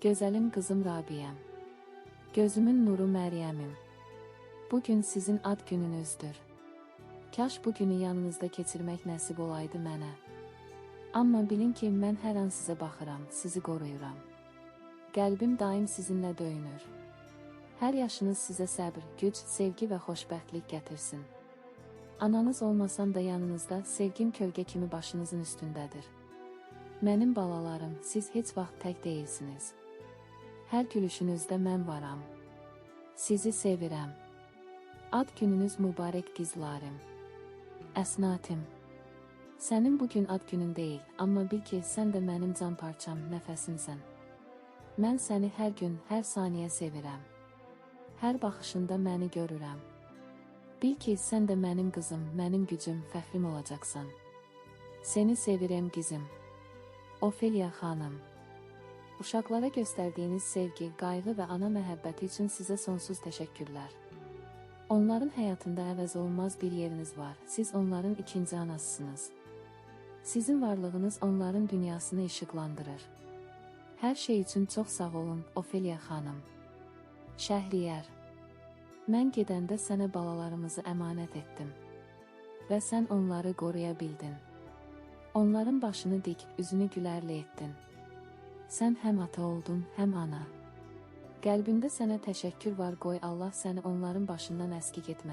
Gözəlim qızım Rabiyəm, gözümün nuru Məryəmim, bugün sizin ad gününüzdür. Kaş bu günü yanınızda keçirmək nəsib olaydı mənə. Amma bilin ki, mən hər an sizə baxıram, sizi qoruyuram. Qəlbim daim sizinlə döyünür. Hər yaşınız sizə səbr, güc, sevgi və xoşbəxtlik gətirsin. Ananız olmasam da yanınızda, sevgim kölgə kimi başınızın üstündədir. Mənim balalarım, siz heç vaxt tək deyilsiniz. Hər gülüşünüzdə mən varam. Sizi sevirəm. Ad gününüz mübarək qizlarım. Əsnatim. Sənin bugün ad günün deyil, amma bil ki, sən də mənim can parçam, nəfəsimsən. Mən səni hər gün, hər saniyə sevirəm. Hər baxışında məni görürəm. Bil ki, sən də mənim qızım, mənim gücüm, fəxrim olacaqsan. Seni sevirəm qizim. Ofeliya xanım. Uşaqlara göstərdiyiniz sevgi, qayğı və ana məhəbbəti üçün sizə sonsuz təşəkkürlər. Onların həyatında əvəzolunmaz bir yeriniz var, siz onların ikinci anasısınız. Sizin varlığınız onların dünyasını işıqlandırır. Hər şey üçün çox sağ olun, Ofeliya xanım. Şəhriyər. Mən gedəndə sənə balalarımızı əmanət etdim. Və sən onları qoruya bildin. Onların başını dik, üzünü gülərli etdin. Sən həm ata oldun, həm ana. Qəlbində sənə təşəkkür var, qoy Allah səni onların başından əskik etməsin.